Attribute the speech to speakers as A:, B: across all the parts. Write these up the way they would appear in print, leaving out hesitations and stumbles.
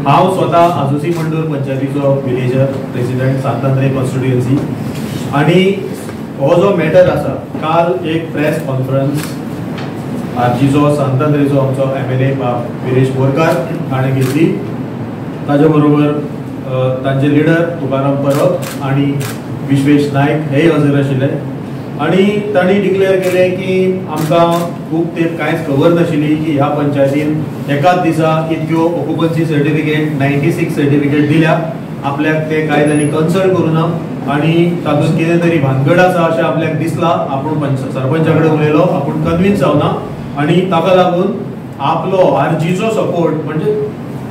A: हांव स्वतः आजोसी मंडूर पंचायतीचो villager president सांतांद्रे constituency आणि हो जो मॅटर आसा काल एक प्रेस कॉन्फरन्स आरजीचो सांतांद्रेचो आमचो MLA विरेश बोरकार हाणें घेतली. ताजे बरोबर तांचे लिडर तुकाराम परब आणि विश्वेश नायक हेय हजर आशिल्ले आणि तांणी डिक्लेअर केले की आमकां खूब तेंप कांयच खबर नाशिल्ली की ह्या पंचायतीन एकाच दिसा इतक्यो ऑक्युपन्सी सर्टिफिकेट 96 सर्टिफिकेट दिल्या. आपल्याक ते कांय जाणी कन्सल्ट करूना आणि तातूंत कितें तरी भानगड आसा अशें आपल्याक दिसला. आपूण सरपंचा कडेन उलयलो, आपूण कन्विन्स जावना आणि ताका लागून आपलो आरजीचो सपोर्ट म्हणजे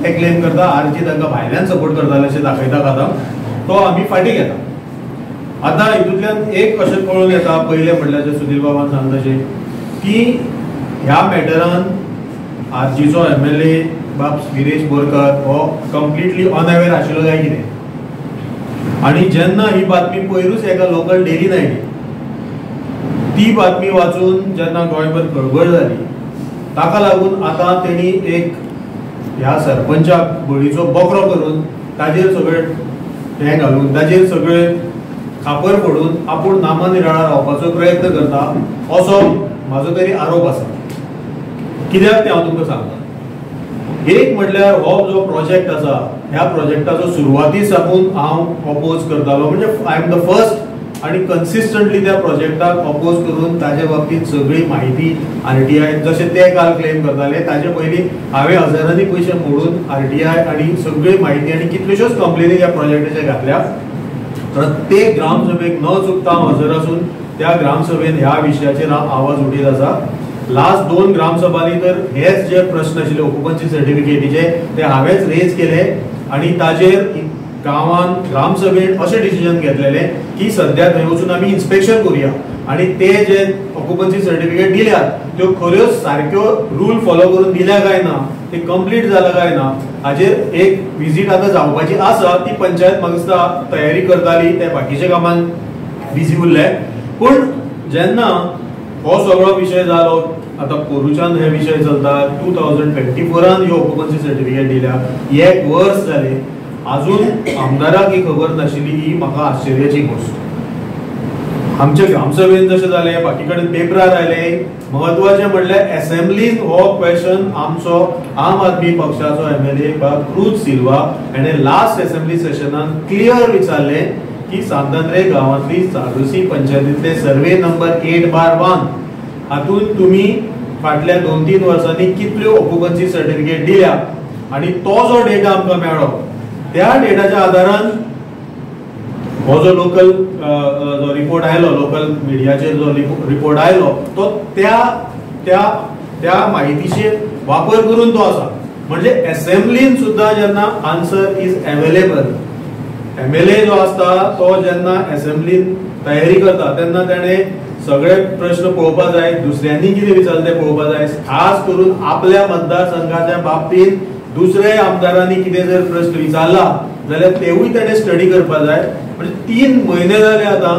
A: ते क्लेम करता आरजी तांकां भायल्यान सपोर्ट करताले अशें दाखयता खाता तो आमी फाटीं घेता. आता हितूंतल्यान एक अशें कळून येता पयलें म्हटल्यार जे सुनील बाबान सांगता तशें की ह्या मॅटरान आरजीचो MLA बाब विरेश बोरकार हो कंप्लिटली अनअवेर आशिल्लो काय कितें. आणि जेन्ना ही बातमी पयरूच एका लोकल डेलीन आयली ती बातमी वाचून जेन्ना गोंयभर खळबळ जाली ताका लागून आतां तेणी एक ह्या सरपंचाक बळीचो बोकरो करून ताजेर सगळें हें घालून ताजेर सगळें खापर फोडून आपूण नामनिराळा रावपाचो प्रयत्न करता असो म्हाजो तरी आरोप आसा. कित्याक ते हांव तुमकां सांगता. एक म्हटल्यार हो जो प्रोजेक्ट आसा ह्या प्रोजेक्टाचो सुरवाती साकून हांव अपोज करतालो म्हणजे आय एम द फर्स्ट आणि कन्सिस्टंटली त्या प्रोजेक्टाक अपोज करून ताजे बाबतींत सगळी म्हायती RTI जशें ते काल क्लेम करताले ताजे पयलीं हांवें हजारांनी पयशे मोडून RTI आणि सगळी म्हायती आणि कितल्योश्योच कंप्लेनी ह्या प्रोजेक्टाचे घातल्या. प्रत्येक ग्रामसभेक न चुकता हजर आसून त्या ग्रामसभेन ह्या विशयाचेर आवाज उठीत आसा. लास्ट 2 ग्रामसभांनी तर हेच जे प्रश्न आशिल्ले ऑक्युपन्सी सर्टिफिकेटीचे ते हांवेंच रेज केले आणि ताजेर गांवान ग्रामसभेन अशें डिसिजन घेतलेले की सध्या थंय वचून आमी इन्स्पेक्शन करूया आणि ते जे ऑक्युपन्सी सर्टिफिकेट दिल्यात त्यो खऱ्योच सारक्यो रूल फॉलो करून दिल्या काय ना ते कंप्लीट जाला काय ना हाजेर एक विजीट आतां जावपाची आसा. ती पंचायत म्हाका दिसता तयारी करताली ते बाकीच्या कामान बिजी उरले. पूण जेन्ना हो सगळो विशय जालो आतां पोरुच्यान हे विशय चलता 2024 ह्यो ऑक्युपन्सी सर्टिफिकेट दिल्या 1 वर्स जालें अजून आमदाराक ही खबर नाशिल्ली ही म्हाका आश्चर्याची गोष्ट. आमच्या ग्रामसभेन जशें जालें बाकी कडेन पेपरार आयले महत्वाचें म्हणल्यार असेंब्लीन हो क्वेश्चन आमचो आम आदमी पक्षाचो MLA क्रूज सिल्वा हाणें लास्ट असेंब्ली सेशनान क्लियर विचारलें की सांतांद्रे गांवांतली आजोसी पंचायतींतले सर्वे नंबर 8/1 हातूंत तुमी फाटल्या 2-3 वर्सांनी कितल्यो ऑक्युपन्सी सर्टिफिकेट दिल्या आणि तो जो डेटा आमकां मेळ्ळो त्या डेटाच्या आधारान हो जो लोकल जो रिपोर्ट आयलो लोकल मिडियाचेर जो रिपोर्ट आयलो तो त्या म्हायतीचेर वापर करून तो आसा. म्हणजे असेंब्लीन सुद्धा जेन्ना आन्सर इज अवेलेबल MLA जो आसता तो जेन्ना असेंब्लीन तयारी करता तेन्ना ताणें सगळे प्रश्न पळोवपा जाय, दुसऱ्यांनी कितें विचारलें तें पळोवपा जाय. खास करून आपल्या मतदारसंघाच्या बाबतींत दुसऱ्या आमदारांनी कितें जर प्रश्न विचारला जाल्यार तेवूय ताणें स्टडी करपा जाय. म्हणजे 3 म्हयने जाले आतां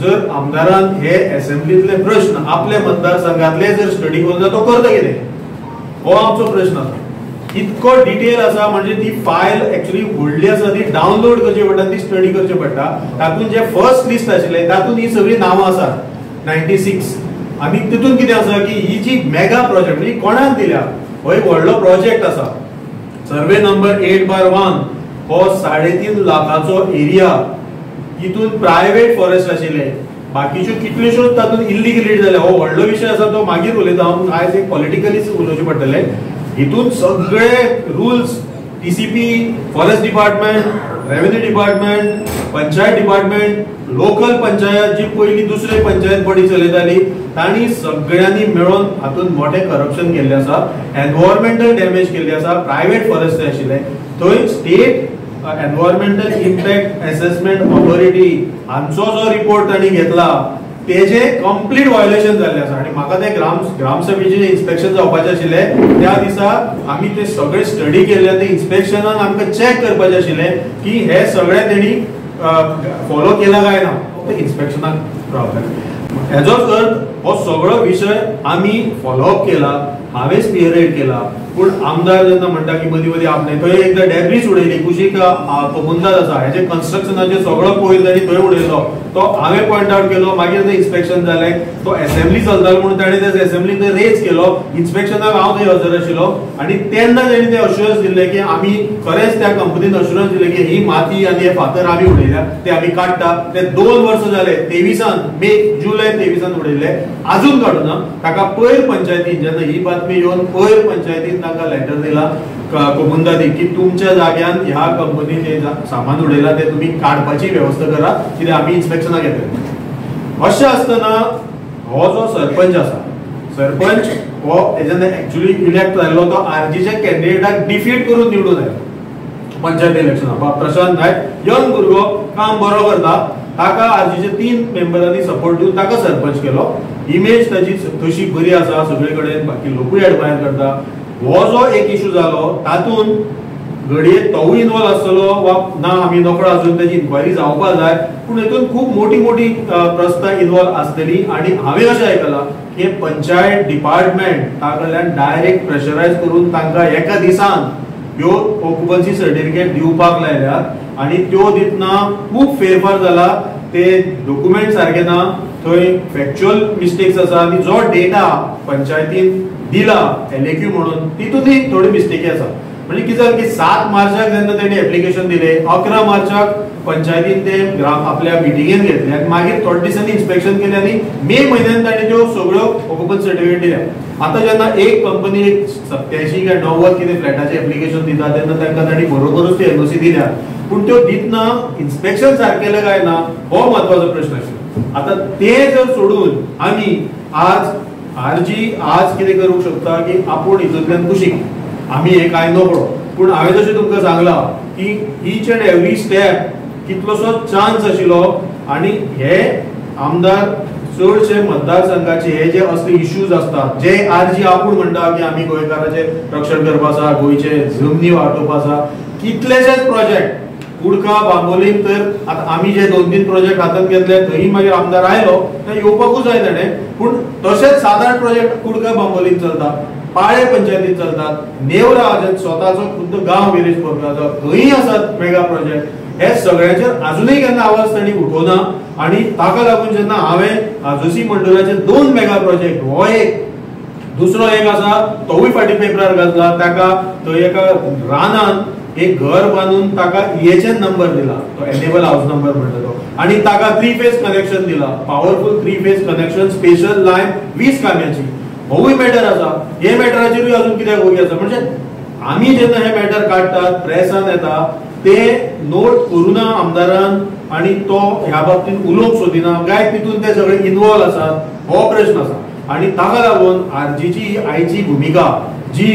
A: जर आमदारान हे असेंब्लीतले प्रश्न आपल्या मतदारसंघातले जर स्टडी करून जाय तो करता कितें हो आमचो प्रश्न आसा. इतको डिटेल आसा म्हणजे ती फायल एक्चुअली व्हडली आसा ती डावनलोड करची पडटा ती स्टडी करची पडटा. तातूंत जे फर्स्ट लिस्ट आशिल्ले तातूंत ही सगळी नांवां आसात 96 आनी तितून कितें आसा की ही जी मेगा प्रोजेक्ट म्हणजे कोणान दिल्या हो एक व्हडलो प्रोजेक्ट आसा. सर्वे नंबर 8/1 हो 3.5 लाखाचो एरिया हितून प्रायव्हेट फॉरेस्ट आशिल्ले बाकीच्यो कितल्योश्योच तातूंत इल्लिगलिटी जाल्या. हो व्हडलो विशय आसा तो मागीर उलयता हांव आयज एक पॉलिटिकलीच उलोवचें पडटलें. हितून सगळे rules TCP forest department revenue department panchayat department local panchayat जी पयली दुसरी पंचायत बॉडी चलयताली तांणी सगळ्यांनी मेळून हातूंत मोठें करप्शन केल्लें आसा. एनवायरमेंटल डॅमेज केल्ली आसा. प्रायव्हेट फॉरेस्ट आशिल्ले थंय state environmental impact assessment authority हांचो जो रिपोर्ट तांणी घेतला तेजे कंप्लीट वायोलेशन जाल्लें आसा. आणि म्हाका ते ग्रामसभेचें इन्स्पेक्शन जावपाचें आशिल्लें त्या दिसा आमी ते सगळे स्टडी केल्ले. ते इन्स्पेक्शनान आमकां चॅक करपाचें आशिल्लें की हे सगळें तेणी फॉलो केला काय ना. ते इन्स्पेक्शनाक प्रॉब्लेम हेजोच अर्थ हो सगळो विशय आमी फॉलोअप केला. हांवें स्पियरहेड केला. पूण आमदार जेन्ना म्हणटा की मदीं मदीं आपणे थंय एकदां डॅब्रीज उडयली कुशीक मुंदाज आसा हेजे कन्स्ट्रक्शनाचे सगळो पयर तांणी थंय उडयलो तो हांवें पॉयंट आवट केलो मागीर तें इन्स्पेक्शन जालें तो असेंब्ली चलतालो म्हणून ताणें ते असेंब्लीन थंय रेज केलो इन्स्पेक्शनाक हांव थंय हजर आशिल्लो आनी तेन्ना ताणें ते अश्युरन्स दिल्ले की आमी खरेंच त्या कंपनीन अश्युरन्स दिले की ही माती आनी हे फातर आमी उडयल्या ते आमी काडटा ते 2 वर्सां जाले 23 मे जुलय 23 उडयले अजून काडूना ताका पयर पंचायतीन जेन्ना ही बातमी येवन पयर पंचायतीन ताका लेटर दिला कोमुंदादी की तुमच्या जाग्यान ह्या कंपनीन जे सामान उडयला ते तुम्ही काडपाची व्यवस्था करा कित्याक आमी इन्स्पेक्शनाक येतले अशें आसतना हो जो सरपंच आसा सरपंच हो जेन्ना एक्चुअली इलेक्ट जाल्लो तो आरजीच्या कॅन्डिडेटाक डिफीट करून निवडून आयलो पंचायत इलेक्शनाक प्रशांत नायक यंग भुरगो काम बरो करता ताका आरजीचे 3 मेंबरांनी सपोर्ट दिवन ताका सरपंच केलो इमेज ताची तशी बरी आसा सगळे कडेन बाकी लोकूय एडमायर करता हो जो एक इशू जालो तातून घडये तोवूय इन्वॉल्व आसतलो वा ना आमी नकळो अजून त्याची इन्क्वायरी जावपाक जाय पूण हेतून खूब मोठी मोठी प्रस्ताव इन्वॉल्व आसतली आनी हांवें अशें आयकलां की पंचायत डिपार्टमेंट ताकडल्यान डायरेक्ट प्रेशरायज करून तांकां एका दिसान ह्यो ऑक्युपन्सी सर्टिफिकेट दिवपाक लायल्यात आनी त्यो दितना खूब फेरफार जाला ते डॉक्युमेंट सारके ना थंय फॅक्च्युअल मिस्टेक्स आसा आनी जो डेटा पंचायतीन दिला एलएक्यू म्हणून तितूनय थोडी मिस्टेकी आसा म्हणजे कितें जालें की 7 मार्चाक जेन्ना तेणी एप्लिकेशन दिले 11 मार्चाक पंचायतीन ते आपल्या मिटिंगेन घेतले आनी मागीर थोड्या दिसांनी इन्स्पेक्शन केलें आनी मे म्हयन्यान ताणें त्यो सगळ्यो ऑक्युपन्सी सर्टिफिकेट दिल्या आतां जेन्ना एक कंपनी 87 काय 90 कितें फ्लॅटाचें एप्लिकेशन दिता तेन्ना तांकां ताणी बरोबरूच ती एनओसी दिल्या पूण त्यो दितना इन्स्पेक्शन सारकेलें काय ना हो म्हत्वाचो प्रश्न आशिल्लो आतां ते जर सोडून आमी आज आरजी आज कितें करूंक शकता की आपूण हितूंतल्यान कुशीक आमी हे काय नकळो पूण हांवें जशें तुमकां सांगलां की ईच एंड एवरी स्टेप कितलोसो चान्स आशिल्लो आनी हे आमदार चडशे मतदारसंघाचे हे जे असले इश्यूज असतात जे आरजी आपूण म्हणटा की आमी गोंयकारांचे रक्षण करपा आसा गोंयचे जमनी वाटोवपा आसा कितलेशेच प्रोजेक्ट कुडका बांबोलीम तर आता आमी जे 2-3 प्रोजेक्ट हातात घेतले थंय मागीर आमदार आयलो ते येवपाकूच जाय ताणें पूण तशेंच 7-8 प्रोजेक्ट कुडका बांबोलीम चलतात पाळे पंचायतीत चलतात नेवरा हाजे स्वताचो खुद्द गांव विरेज पोरकाचो थंय आसात मेगा प्रोजेक्ट हे सगळ्याचेर अजूनय केन्ना आवाज तांणी उठोवना आनी ताका लागून जेन्ना हांवें आजोसी मंडळाचे 2 मेगा प्रोजेक्ट हो एक दुसरो एक आसा तोवूय फाटीं पेपरार घातला ताका थंय एका रानान एक घर बांधून ताका ईएचएन नंबर दिला तो एनेबल हाऊस नंबर म्हणटा तो आणि ताका 3 फेज कनेक्शन दिला powerful 3 phase connection special line 20 काम्याची होय मॅटर आसा हे मॅटराचेरूय अजून कित्याक होई आसा म्हणजे आमी जेन्ना हे मॅटर काडटात प्रेसान येता ते नोट करूना आमदारान आणि तो ह्या बाबतीत उलोवंक सोदिना काय तितून ते सगळे इन्वॉल्व आसात हो प्रश्न आसा आणि ताका लागून आरजीची आयची भूमिका जी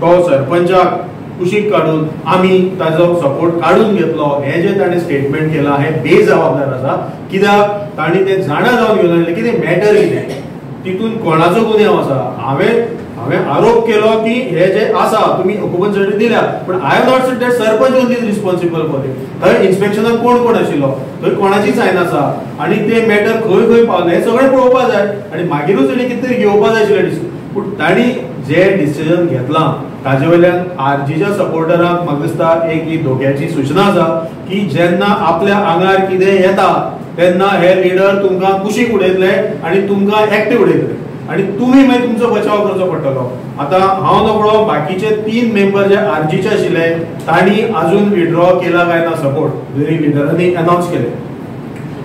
A: तो सरपंचाक कुशीक काढून आम्ही ताजो सपोर्ट काढून घेतलो हे जे ताणे स्टेटमेंट केला हे बेजबाबदार आसा कित्याक ताणी ते जाणा जावन घेवन आयले की ते मॅटर कितें तितून कोणाचो गुन्यांव आसा हांवें आरोप केलो की हे जे आसा तुम्ही ऑक्युपन्सी सर्टिफिकेट दिल्या पण I have not sed that sarpanch only is responsible for it थंय इन्स्पेक्शनाक कोण कोण आशिल्लो थंय कोणाची सायन आसा आणि ते मॅटर खंय खंय पावले हे सगळें पळोवपाक जाय आणि मागीरूच ताणी कितें तरी घेवपाक जाय आशिल्लें दिसता पूण ताणी जे डिसिजन घेतलां ताजे वयल्यान आरजीच्या सपोर्टरांक म्हाका दिसता एक धोक्याची सूचना आसा की जेन्ना आपल्या आंगार कितें येता तेन्ना हे लिडर तुमकां कुशीक उडयतले आनी तुमकां एक्टिव उडयतले आणि तुम्ही मागीर तुमचो बचाव करचो पडटलो आता हांव नकळो बाकीचे 3 मेंबर जे आरजीचे आशिल्ले तांणी अजून विड्रॉ केला काय ना सपोर्ट जरी लिडरांनी अनाउन्स केले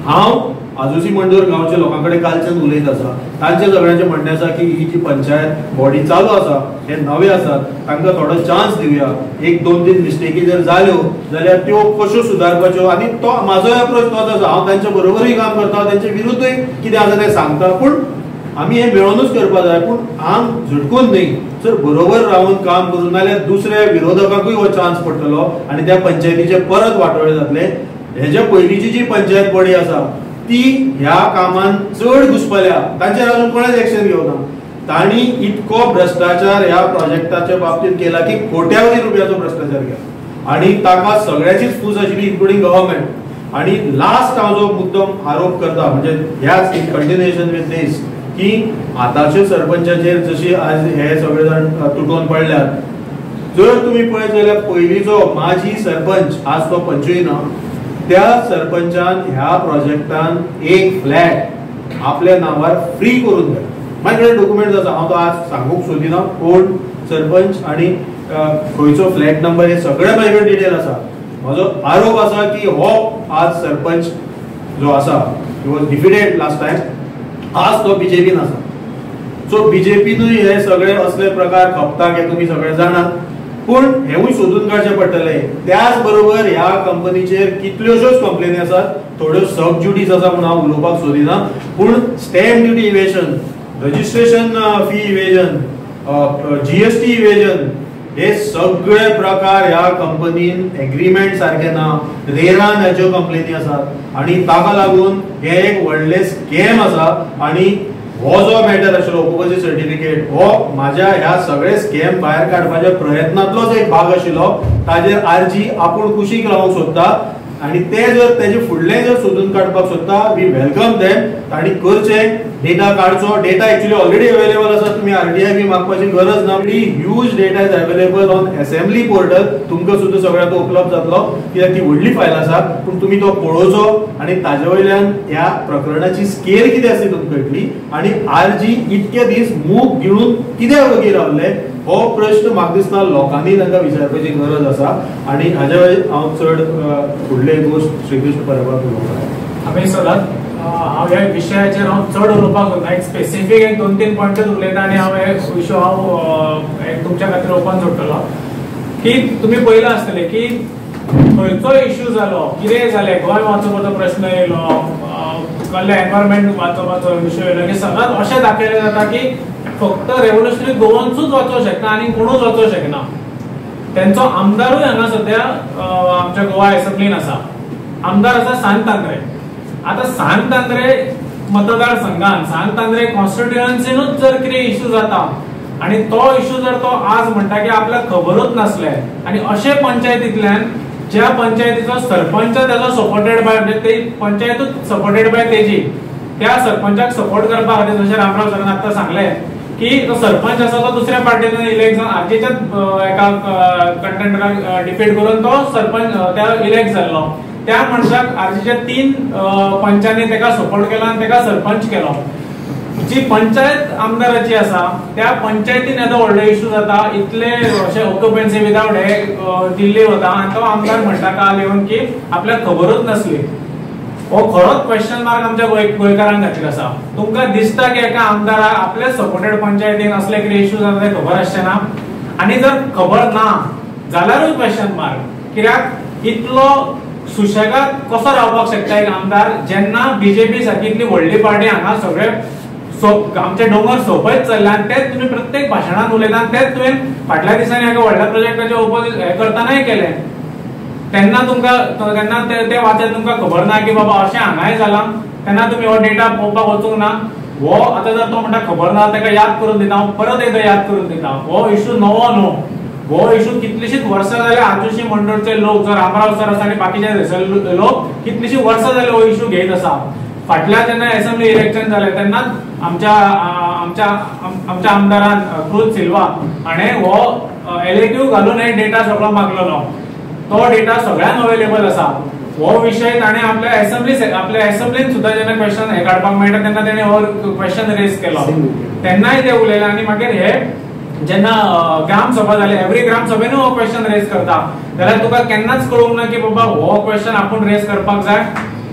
A: हांव आजोसी मंडूर गांवच्या लोकांकडे कालच्यान उलयत आसा तांचे सगळ्यांचे म्हणणे आसा की ही जी पंचायत बॉडी चालू आसा हे नवे आसात तांकां थोडो चान्स दिवया 1-2-3 मिस्टेकी जर जाल्यो जाल्यार त्यो कश्यो सुदारपाच्यो आणि तो म्हाजो अप्रोच तोच आसा हांव तांच्या बरोबरूय काम करता तांचे विरुद्धूय कितें आसा तें सांगता पूण आमी हे मेळोनूच करपा जाय पूण आंग झटकून न्ही जर बरोबर रावन काम करून नाल्यार दुसऱ्या विरोधकाकूय हो चान्स पडटलो आणि त्या पंचायतीचे परत वाटोळे जातले हेजे पयलींची जी पंचायत बॉडी आसा ती ह्या कामान चड घुसपल्या तांचेर अजून कोणेच एक्शन घेवना तांणी इतको भ्रष्टाचार ह्या प्रोजेक्टाच्या बाबतीत केला की कोट्यावधी रुपयाचो भ्रष्टाचार केला आणि ताका सगळ्याचीच फूस आशिल्ली इन्क्लुडिंग गव्हर्नमेंट आणि लास्ट हांव जो मुद्दम आरोप करता म्हणजे ह्याच इन कंटिन्युएशन विथ दिस की आतांच्या सरपंचाचेर जशी आज हे सगळे जाण तुटून पडल्यात जर तुम्ही पळयत जाल्यार पयलींचो माजी सरपंच आज तो पंचूय ना, त्या सरपंचान ह्या प्रोजेक्टान एक फ्लॅट आपल्या नावार फ्री करून दिला. माझे कडेन डॉक्युमेंट्स आसा, हांव तो आज सांगूंक सोदिना कोण सरपंच आनी खंयचो फ्लॅट नंबर हे सगळे माझे कडेन डिटेल आसा. म्हजो आरोप आसा की हो आज सरपंच जो आसा he was defeated last time, आज तो बीजेपीन आसा. सो बीजेपीनूय हे सगळे असले प्रकार खपतात हे तुम्ही सगळे जाणात, पूण हेवूय सोदून काडचें पडटलें. त्याच बरोबर ह्या कंपनीचेर कितल्योश्योच कंप्लेनी आसात, थोड्यो सब ड्युटीज आसा म्हणून हांव उलोवपाक सोदिना, पूण stamp duty evasion, registration fee evasion, GST evasion, हे सगळे प्रकार ह्या कंपनीन एग्रीमेंट सारखे ना, रेरान ह्याच्यो कंप्लेनी आसात आनी ताका लागून हे एक व्हडले स्कॅम आसा. आनी हो जो मॅटर आशिल्लो ऑक्युपन्सी सर्टिफिकेट हो माझ्या ह्या सगळे स्कॅम भायर काडपाच्या प्रयत्नांतलोच एक भाग आशिल्लो. ताजेर आरजी आपूण कुशीक लावंक सोदता आनी ते जर तेजे फुडलें जर सोदून काडपाक सोदता, वी वेलकम देम. तांणी करचें, डेटा काडचो. डेटा एक्चुअली ऑलरेडी अवेलेबल आसा, तुम्ही आरटीआय बी मागपाची गरज ना. Huge data is available on assembly portal, तुमकां सुद्दां सगळ्यांक तो उपलब्ध जातलो, कित्याक ती व्हडली फायल आसा. पूण तुमी तो पळोवचो आनी ताजे वयल्यान ह्या प्रकरणाची स्केल कितें आसा तुमकां कळटली. आनी आरजी इतके दीस मूग गिळून कित्याक वगी रावले हो प्रश्न म्हाका दिसता लोकांनी तांकां विचारपाची गरज आसा. आनी हाज्या वेळी हांव चड फुडले गोश्ट श्रीकृष्ण परवाक उलोवपाक
B: हांवें सदांच हांव ह्या विशयाचेर हांव चड उलोवपाक सोदना. एक स्पेसिफीक एक 2-3 पॉयंटूच उलयता आनी हांव हे इशू हांव तुमच्या खातीर ओपन सोडटलो. की तुमी पळयलां आसतलें की खंयचो इशू जालो, कितें जालें, गोंय वाचोवपाचो प्रश्न येयलो, कसले एनवायरमेंट वाचोवपाचो विशय येयलो, की सदांच अशें दाखयलें जाता की फक्त रेव्होल्युशनरी गोवन्सूच वाचोवंक शकना आनी कोणूच वाचोवंक शकना. त्यांचो आमदारूय हांगा सध्या आमच्या गोवा असेंब्लीन आसा. आमदार आसा सांतांद्रे. आता सांतांद्रे मतदारसंघान, सांतांद्रे कॉन्स्टिट्युएन्सीनूच जर कितें इशू जाता आनी तो इशू जर तो आज म्हणटा की आपल्याक खबरूच नासले आनी अशे पंचायतींतल्यान ज्या पंचायतीचो सरपंच तेजो सपोर्टेड बाय, म्हणजे ते पंचायतूच सपोर्टेड बाय तेजी, त्या सरपंचाक सपोर्ट करपा खातीर जशें रामराव सरान आतां सांगलें की तो सरपंच आसा तो दुसऱ्या पार्टीन इलेक्शन आरजीच्याच एका कंटेंडराक डिफीट करून तो सरपंच त्या इलेक्ट जाल्लो. त्या मनशाक आरजीच्या 3 पंचांनी तेका सपोर्ट केलो आनी तेका सरपंच केलो. जी पंचायत आमदाराची आसा त्या पंचायतीन येदो व्हडलो इशू जाता, इतले अशे ऑक्युपन्सी विदाउट हे दिल्ली वता आनी तो आमदार म्हणटा काल येवन की आपल्याक खबरूच नासली. हो खरोच क्वेश्चन मार्क आमच्या गोंयकारांक खातीर आसा. तुमकां दिसता की एका आमदाराक आपले सपोर्टेड पंचायतीन असले कितें इशू जाता ते खबर आसचें ना? आनी जर खबर ना जाल्यारूय क्वेश्चन मार्क. कित्याक इतलो सुशेगाद कसो रावपाक शकता एक आमदार जेन्ना बीजेपी सारकी इतली व्हडली पार्टी हांगा सगळे आमचे डोंगर सोंपयत चल्ले आनी तेच तुमी प्रत्येक भाशणांत उलयता आनी तेच तुवें फाटल्या दिसांनी एका व्हडल्या प्रोजेक्टाचे ओपोजीट हे करतानाय केलें. तेन्ना तुमकां तेन्ना ते वाचत तुमकां खबर ना की बाबा अशें हांगाय जालां, तेन्ना तुमी हो डेटा पळोवपाक वचूंक ना. हो आतां जर तो म्हणटा खबर ना ताका याद करून दिता, हांव परत एकदां याद करून दिता. हो इशू नवो न्हू. हो इशू कितलीशींच वर्सां जाले आजुशी मंडळचे लोक, जो रामराव सर आसा आनी बाकीचे लोक कितलीशीं वर्सां जाले हो इशू घेयत आसा. फाटल्या जेन्ना असेंब्ली इलेक्शन जालें तेन्ना आमच्या आमदारान क्रूज सिल्वा हाणें हो एलेक्टिव्ह घालून हे डेटा सगळो मागलेलो. तो डेटा सगळ्यांक अवेलेबल आसा. हो विषय ताणें आपल्या असेंब्लीन सुद्दां जेन्ना क्वेश्चन हे काडपाक मेळटा तेन्ना तेणें हो क्वेश्चन रेज केलो. तेन्नाय ते उलयले आनी मागीर हे जेन्ना ग्रामसभा जाली, एवरी ग्रामसभेनूय हो क्वेश्चन रेज करता, जाल्यार तुका केन्नाच कळूंक ना की बाबा हो क्वेश्चन आपूण रेज करपाक जाय.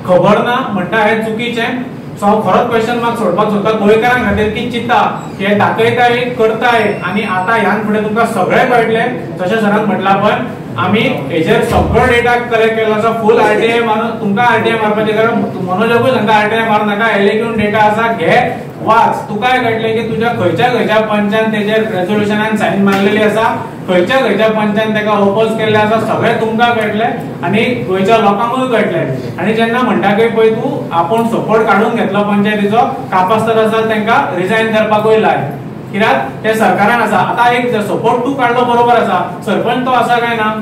B: खबर ना म्हणटा हे चुकीचें. सो हांव खरोच क्वेश्चन मार्क सोडपाक सोदता गोंयकारां खातीर की चिंता की हे दाखयताय करताय आनी आतां ह्यान फुडें तुमकां सगळें कळटलें. जशें सरान म्हटलां पण आमी हेजेर सगळो डेटा कलेक्ट केलो आसा. फूल आरटीआय मारून तुमकां आरटीआय मारपाची गरज, मनोजकूय सांगता आरटीआय मारूं नाका, एलेक्टिव्ह डेटा आसा घे वाच. तुकाय कळटलें की तुज्या खंयच्या पंचान तेजेर रेझोल्युशनान सायन मारलेली आसा, खंयच्या पंचान तेका ओपोज केल्ले आसा, सगळें तुमकां कळटलें आनी गोंयच्या लोकांकूय कळटलें. आनी जेन्ना म्हणटा की पळय तूं आपूण सपोर्ट काडून घेतलो पंचायतीचो, कापास्तर आसा तांकां रिजायन करपाकूय लाय. कित्याक ते सरकारान आसा. आतां एक सपोर्ट तूं काडलो बरोबर आसा, सरपंच तो आसा काय ना?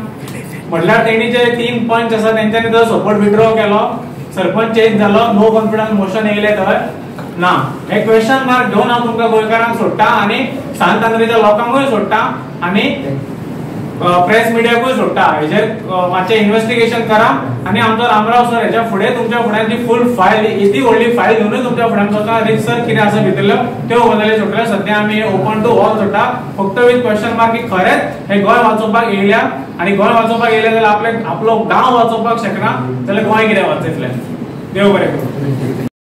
B: म्हटल्यार तेणी जे 3 पंच आसा तेंच्यांनी जर सपोर्ट विथड्रॉ केलो, सरपंच चेंज जालो, नो कॉन्फिडन्स मोशन येयलें थंय ना. हे क्वेश्चन मार्क घेवन हांव तुमकां गोंयकारांक सोडटा आनी सांतांद्रेच्या लोकांकूय सोडटा. आनी प्रेस मिडियाकूय सोडटा हेजेर मातशें इन्व्हेस्टिगेशन करा आणि आमचो रामराव सर हेच्या फुडें तुमच्या फुड्यान ती फुल फायल इतली व्हडली फायल घेऊनच तुमच्या फुड्यान स्वता रिसर्च कितें आसा भितरल्यो त्यो गजाली सोडल्या. सध्या आमी ओपन टू ऑल सोडटा फक्त विथ क्वेश्चन मार्क की खरेंच हे गोंय वाचोवपाक येयल्या आणि गोंय वाचोवपाक येयले जाल्यार आपलो गांव वाचोवपाक शकना जाल्यार गोंय कितें वाचयतले. देव बरें करूं.